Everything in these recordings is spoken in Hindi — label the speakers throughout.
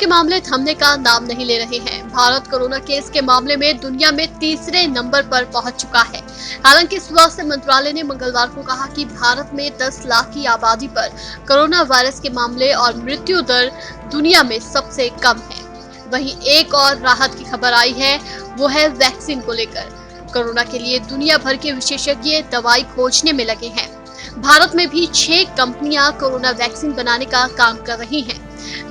Speaker 1: के मामले थमने का नाम नहीं ले रहे हैं। भारत कोरोना केस के मामले में दुनिया में तीसरे नंबर पर पहुंच चुका है। हालांकि स्वास्थ्य मंत्रालय ने मंगलवार को कहा कि भारत में 10 लाख की आबादी पर कोरोना वायरस के मामले और मृत्यु दर दुनिया में सबसे कम है। वहीं एक और राहत की खबर आई है, वो है वैक्सीन को लेकर। कोरोना के लिए दुनिया भर के विशेषज्ञ दवाई खोजने में लगे हैं। भारत में भी 6 कंपनियां कोरोना वैक्सीन बनाने का काम कर रही हैं।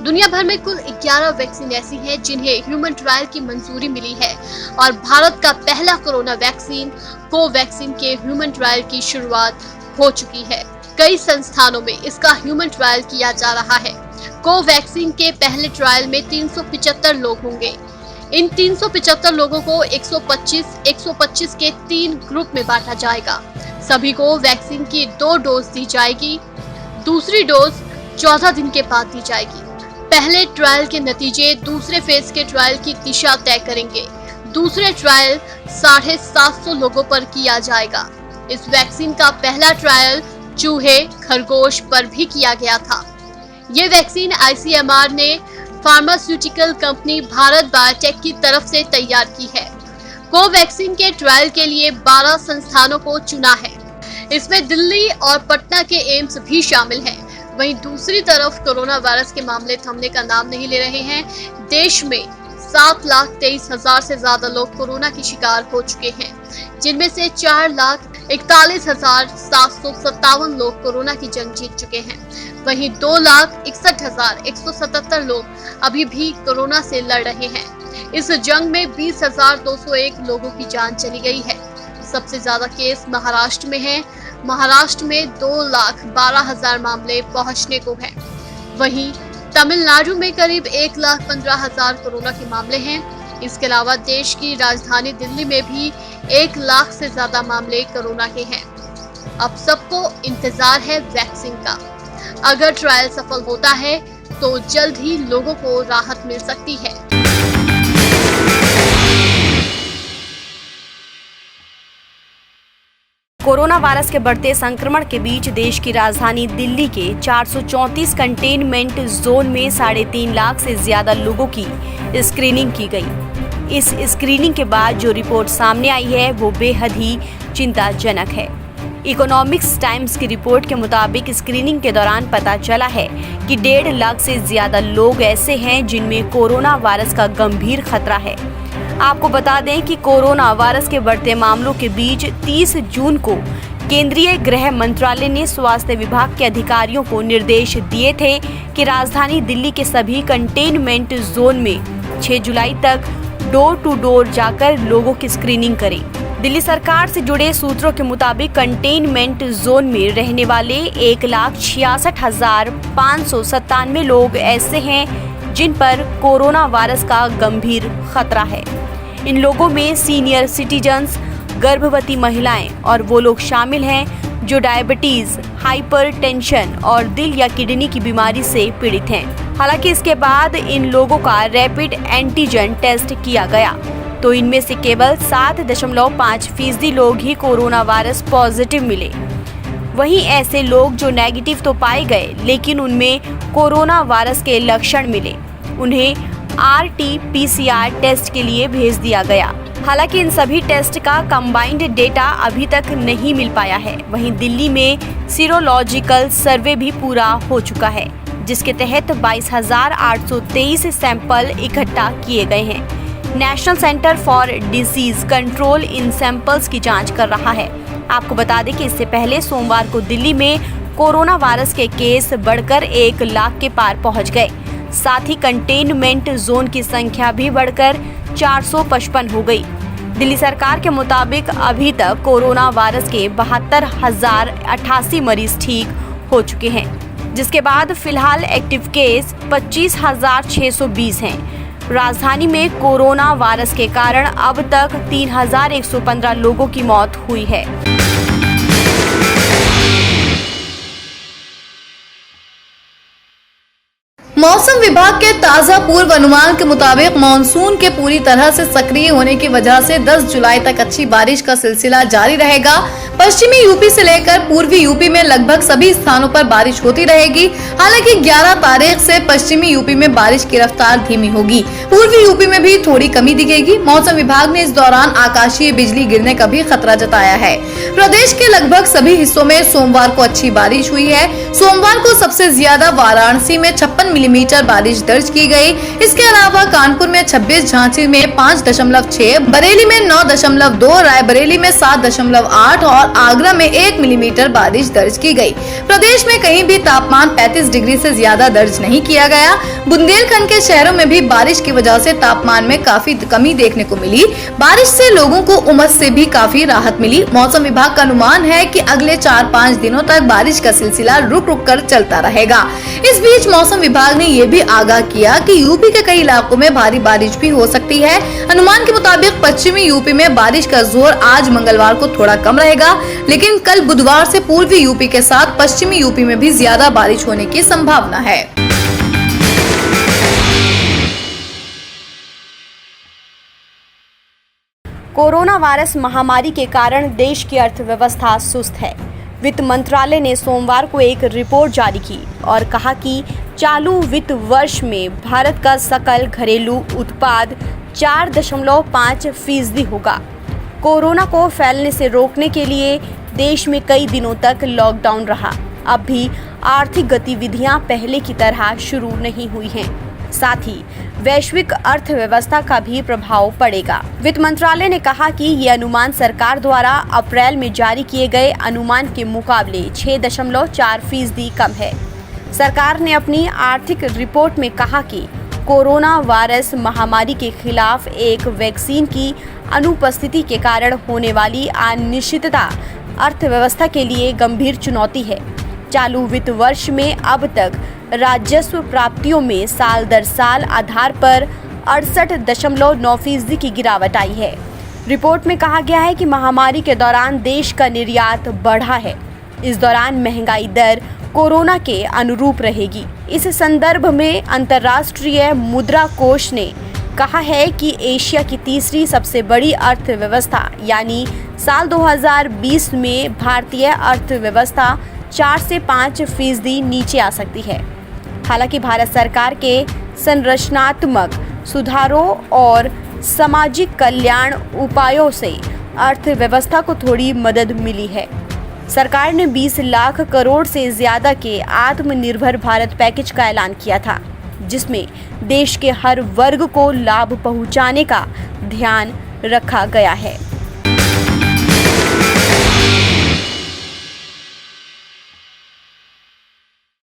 Speaker 1: दुनिया भर में कुल 11 वैक्सीन ऐसी हैं जिन्हें ह्यूमन ट्रायल की मंजूरी मिली है और भारत का पहला कोरोना वैक्सीन कोवैक्सीन के ह्यूमन ट्रायल की शुरुआत हो चुकी है। कई संस्थानों में इसका ह्यूमन ट्रायल किया जा रहा है। कोवैक्सीन के पहले ट्रायल में 375 लोग होंगे। इन 375 लोगों को 125 के 3 ग्रुप में बांटा जाएगा। सभी को वैक्सीन की 2 डोज दी जाएगी। दूसरी डोज 14 दिन के बाद दी जाएगी। पहले ट्रायल के नतीजे दूसरे फेज के ट्रायल की दिशा तय करेंगे। दूसरे ट्रायल 750 लोगों पर किया जाएगा। इस वैक्सीन का पहला ट्रायल चूहे, खरगोश पर भी किया गया था। ये वैक्सीन ICMR ने फार्मास्यूटिकल कंपनी भारत बायोटेक की तरफ से तैयार की है। कोवैक्सीन के ट्रायल के लिए 12 संस्थानों को चुना है। इसमें दिल्ली और पटना के एम्स भी शामिल हैं। वहीं दूसरी तरफ कोरोना वायरस के मामले थमने का नाम नहीं ले रहे हैं। देश में 7,23,000 से ज्यादा लोग कोरोना के शिकार हो चुके हैं, जिनमें से 4,41,757 लोग कोरोना की जंग जीत चुके हैं। वहीं 2,61,177 लोग अभी भी कोरोना से लड़ रहे हैं। इस जंग में 20,201 लोगों की जान चली गई है। सबसे ज्यादा केस महाराष्ट्र में हैं। महाराष्ट्र में 2,12,000 मामले पहुंचने को हैं। वहीं तमिलनाडु में करीब 1,15,000 कोरोना के मामले हैं। इसके अलावा देश की राजधानी दिल्ली में भी 1 लाख से ज्यादा मामले कोरोना के हैं। अब सबको इंतजार है वैक्सीन का। अगर ट्रायल सफल होता है तो जल्द ही लोगों को राहत मिल सकती है।
Speaker 2: कोरोना वायरस के बढ़ते संक्रमण के बीच देश की राजधानी दिल्ली के 434 कंटेनमेंट जोन में 3.5 लाख से ज्यादा लोगों की स्क्रीनिंग की गई। इस स्क्रीनिंग के बाद जो रिपोर्ट सामने आई है वो बेहद ही चिंताजनक है। इकोनॉमिक्स टाइम्स की रिपोर्ट के मुताबिक स्क्रीनिंग के दौरान पता चला है कि 1.5 लाख से ज्यादा लोग ऐसे हैं जिनमें कोरोना वायरस का गंभीर खतरा है। आपको बता दें कि कोरोना वायरस के बढ़ते मामलों के बीच 30 जून को केंद्रीय गृह मंत्रालय ने स्वास्थ्य विभाग के अधिकारियों को निर्देश दिए थे कि राजधानी दिल्ली के सभी कंटेनमेंट जोन में 6 जुलाई तक डोर टू डोर जाकर लोगों की स्क्रीनिंग करें। दिल्ली सरकार से जुड़े सूत्रों के मुताबिक कंटेनमेंट जोन में रहने वाले 1,66,597 लोग ऐसे हैं जिन पर कोरोना वायरस का गंभीर खतरा है। इन लोगों में सीनियर सिटीजन्स, गर्भवती महिलाएं और वो लोग शामिल हैं जो डायबिटीज, हाइपरटेंशन और दिल या किडनी की बीमारी से पीड़ित हैं। हालांकि इसके बाद इन लोगों का रैपिड एंटीजन टेस्ट किया गया तो इनमें से केवल 7.5% लोग ही कोरोना वायरस पॉजिटिव मिले। वहीं ऐसे लोग जो नेगेटिव तो पाए गए लेकिन उनमें कोरोना वायरस के लक्षण मिले, उन्हें RT-PCR टेस्ट के लिए भेज दिया गया। हालांकि इन सभी टेस्ट का कंबाइंड डेटा अभी तक नहीं मिल पाया है। वहीं दिल्ली में सीरोलॉजिकल सर्वे भी पूरा हो चुका है, जिसके तहत 22,823 सैंपल इकट्ठा किए गए हैं। National centre for disease control in samples की जांच कर रहा है। आपको बता दें कि इससे पहले सोमवार को दिल्ली में कोरोना वायरस के केस बढ़कर 1 लाख के पार पहुंच गए। साथ ही कंटेनमेंट जोन की संख्या भी बढ़कर 455 हो गई। दिल्ली सरकार के मुताबिक अभी तक कोरोना वायरस के 72,088 मरीज ठीक हो चुके हैं, जिसके बाद फिलहाल एक्टिव केस 25,620 हैं। राजधानी में कोरोना वायरस के कारण अब तक 3,115 लोगों की मौत हुई है।
Speaker 3: मौसम विभाग के ताज़ा पूर्व अनुमान के मुताबिक मानसून के पूरी तरह से सक्रिय होने की वजह से 10 जुलाई तक अच्छी बारिश का सिलसिला जारी रहेगा। पश्चिमी यूपी से लेकर पूर्वी यूपी में लगभग सभी स्थानों पर बारिश होती रहेगी। हालांकि 11 तारीख से पश्चिमी यूपी में बारिश की रफ्तार धीमी होगी। पूर्वी यूपी में भी थोड़ी कमी दिखेगी। मौसम विभाग ने इस दौरान आकाशीय बिजली गिरने का भी खतरा जताया है। प्रदेश के लगभग सभी हिस्सों में सोमवार को अच्छी बारिश हुई है। सोमवार को सबसे ज्यादा वाराणसी में 56 मिलीमीटर बारिश दर्ज की गई। इसके अलावा कानपुर में 26, झांसी में 5.6, बरेली में 9.2, रायबरेली में 7.8 और आगरा में 1 मिलीमीटर बारिश दर्ज की गई। प्रदेश में कहीं भी तापमान 35 डिग्री से ज्यादा दर्ज नहीं किया गया। बुंदेलखंड के शहरों में भी बारिश की वजह से तापमान में काफी कमी देखने को मिली। बारिश से लोगों को उमस से भी काफी राहत मिली। मौसम विभाग का अनुमान है कि अगले 4-5 दिनों तक बारिश का सिलसिला रुक रुक कर चलता रहेगा। इस बीच मौसम विभाग ने ये भी आगाह किया कि यूपी के कई इलाकों में भारी बारिश भी हो सकती है। अनुमान के मुताबिक पश्चिमी यूपी में बारिश का जोर आज मंगलवार को थोड़ा कम रहेगा, लेकिन कल बुधवार से पूर्वी यूपी के साथ पश्चिमी यूपी में भी ज्यादा बारिश होने की संभावना है।
Speaker 2: कोरोना वायरस महामारी के कारण देश की अर्थव्यवस्था सुस्त है। वित्त मंत्रालय ने सोमवार को एक रिपोर्ट जारी की और कहा कि चालू वित्त वर्ष में भारत का सकल घरेलू उत्पाद 4.5% होगा। कोरोना को फैलने से रोकने के लिए देश में कई दिनों तक लॉकडाउन रहा। अब भी आर्थिक गतिविधियां पहले की तरह शुरू नहीं हुई हैं। साथ ही वैश्विक अर्थव्यवस्था का भी प्रभाव पड़ेगा। वित्त मंत्रालय ने कहा कि ये अनुमान सरकार द्वारा अप्रैल में जारी किए गए अनुमान के मुकाबले 6.4% कम है। सरकार ने अपनी आर्थिक रिपोर्ट में कहा कि कोरोना वायरस महामारी के खिलाफ एक वैक्सीन की अनुपस्थिति के कारण होने वाली अनिश्चितता अर्थव्यवस्था के लिए गंभीर चुनौती है। चालू वित्त वर्ष में अब तक राजस्व प्राप्तियों में साल दर साल आधार पर 68.9% की गिरावट आई है। रिपोर्ट में कहा गया है कि महामारी के दौरान देश का निर्यात बढ़ा है। इस दौरान महंगाई दर कोरोना के अनुरूप रहेगी। इस संदर्भ में अंतर्राष्ट्रीय मुद्रा कोष ने कहा है कि एशिया की तीसरी सबसे बड़ी अर्थव्यवस्था यानी साल 2020 में भारतीय अर्थव्यवस्था 4 से 5% नीचे आ सकती है। हालांकि भारत सरकार के संरचनात्मक सुधारों और सामाजिक कल्याण उपायों से अर्थव्यवस्था को थोड़ी मदद मिली है। सरकार ने 20 लाख करोड़ से ज्यादा के आत्मनिर्भर भारत पैकेज का ऐलान किया था, जिसमें देश के हर वर्ग को लाभ पहुंचाने का ध्यान रखा गया है।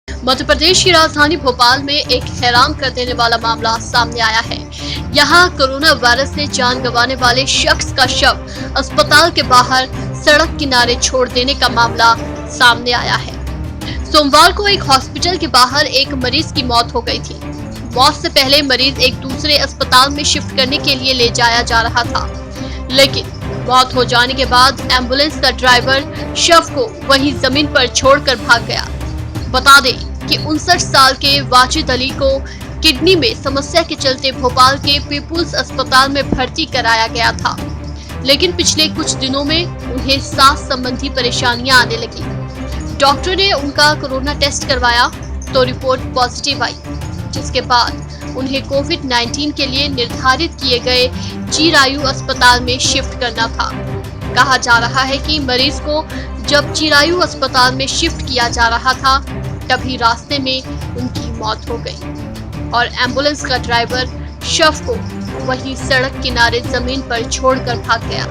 Speaker 1: मध्य प्रदेश की राजधानी भोपाल में एक हैरान कर देने वाला मामला सामने आया है। यहाँ कोरोना वायरस से जान गंवाने वाले शख्स का शव अस्पताल के बाहर सड़क किनारे छोड़ देने का मामला सामने आया है। सोमवार को एक हॉस्पिटल के बाहर एक मरीज की मौत हो गई थी। मौत से पहले मरीज एक दूसरे अस्पताल में शिफ्ट करने के लिए ले जाया जा रहा था, लेकिन मौत हो जाने के बाद एम्बुलेंस का ड्राइवर शव को वहीं जमीन पर छोड़कर भाग गया। बता दें कि 59 साल के वाजिद अली को किडनी में समस्या के चलते भोपाल के पीपुल्स अस्पताल में भर्ती कराया गया था, लेकिन पिछले कुछ दिनों में उन्हें सांस संबंधी परेशानियां आने लगी। डॉक्टर ने उनका कोरोना टेस्ट करवाया तो रिपोर्ट पॉजिटिव आई, जिसके बाद उन्हें कोविड-19 के लिए निर्धारित किए गए चिरायु अस्पताल में शिफ्ट करना था। कहा जा रहा है कि मरीज को जब चिरायु अस्पताल में शिफ्ट किया जा रहा था, तभी रास्ते में उनकी मौत हो गई और एम्बुलेंस का ड्राइवर शव को वहीं सड़क किनारे जमीन पर छोड़कर भाग गया।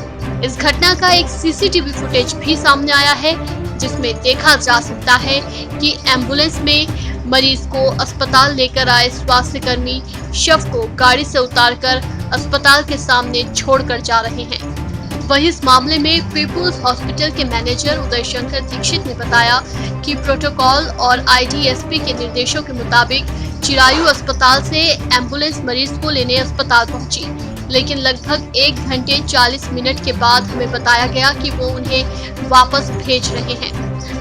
Speaker 1: इस घटना का एक सीसीटीवी फुटेज भी सामने आया है, जिसमें देखा जा सकता है कि एम्बुलेंस में मरीज को अस्पताल लेकर आए स्वास्थ्यकर्मी शव को गाड़ी से उतारकर अस्पताल के सामने छोड़कर जा रहे हैं। वहीं इस मामले में पीपुल्स हॉस्पिटल के मैनेजर उदय शंकर दीक्षित ने बताया कि प्रोटोकॉल और आईडीएसपी के निर्देशों के मुताबिक चिरायु अस्पताल से एम्बुलेंस मरीज को लेने अस्पताल पहुंची। लेकिन लगभग 1 घंटे 40 मिनट के बाद हमें बताया गया कि वो उन्हें वापस भेज रहे हैं।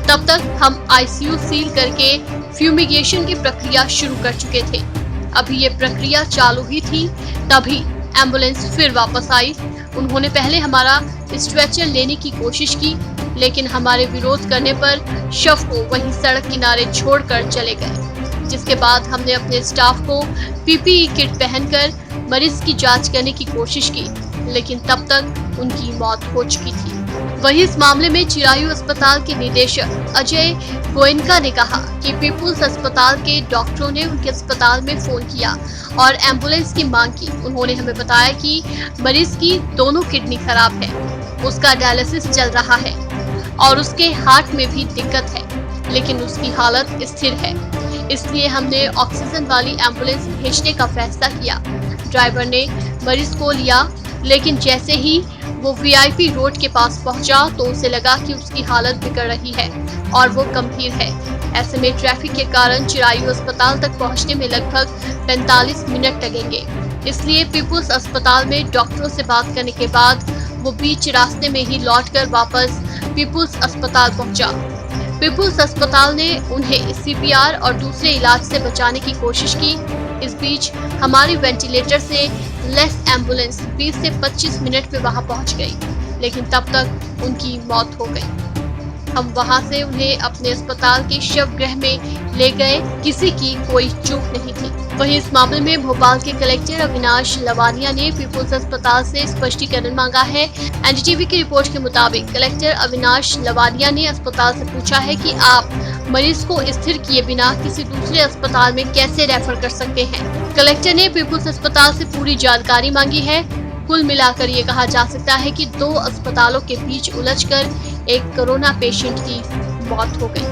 Speaker 1: तब तक हम आईसीयू सील करके फ्यूमिगेशन की प्रक्रिया शुरू कर चुके थे। अभी ये प्रक्रिया चालू ही थी, तभी एम्बुलेंस फिर वापस आई। उन्होंने पहले हमारा स्ट्रेचर लेने की कोशिश की, लेकिन हमारे विरोध करने पर शव को वहीं सड़क किनारे छोड़कर चले गए। जिसके बाद हमने अपने स्टाफ को पीपीई किट पहनकर मरीज की जांच करने की कोशिश की, लेकिन तब तक उनकी मौत हो चुकी थी। वहीं इस मामले में चिरायू अस्पताल के निदेशक अजय गोयनका ने कहा कि पीपुल्स अस्पताल के डॉक्टरों ने उनके अस्पताल में फोन किया और एम्बुलेंस की मांग की। उन्होंने हमें बताया कि मरीज की दोनों किडनी खराब है, उसका डायलिसिस चल रहा है और उसके हार्ट में भी दिक्कत है, लेकिन उसकी हालत स्थिर है। इसलिए हमने ऑक्सीजन वाली एम्बुलेंस भेजने का फैसला किया। ड्राइवर ने मरीज को लिया, लेकिन जैसे ही वो वीआईपी रोड के पास पहुंचा तो उसे लगा कि उसकी हालत बिगड़ रही है और वो गंभीर है। ऐसे में ट्रैफिक के कारण चिरायू अस्पताल तक पहुंचने में लगभग 45 मिनट लगेंगे। इसलिए पीपुल्स अस्पताल में डॉक्टरों से बात करने के बाद वो बीच रास्ते में ही लौटकर वापस पीपुल्स अस्पताल पहुंचा। पीपुल्स अस्पताल ने उन्हें सीपीआर और दूसरे इलाज से बचाने की कोशिश की। इस बीच हमारी वेंटिलेटर से लेस एम्बुलेंस 20 से 25 मिनट में वहां पहुंच गई, लेकिन तब तक उनकी मौत हो गई। हम वहां से उन्हें अपने अस्पताल के शवगृह में ले गए, किसी की कोई चूक नहीं थी। वहीं इस मामले में भोपाल के कलेक्टर अविनाश लवानिया ने पीपुल्स अस्पताल से स्पष्टीकरण मांगा है। एनडीटीवी की रिपोर्ट के मुताबिक कलेक्टर अविनाश लवानिया ने अस्पताल से पूछा है कि आप मरीज को स्थिर किए बिना किसी दूसरे अस्पताल में कैसे रेफर कर सकते हैं। कलेक्टर ने पीपुल्स अस्पताल से पूरी जानकारी मांगी है। कुल मिलाकर ये कहा जा सकता है कि 2 अस्पतालों के बीच उलझकर एक कोरोना पेशेंट की मौत हो गई।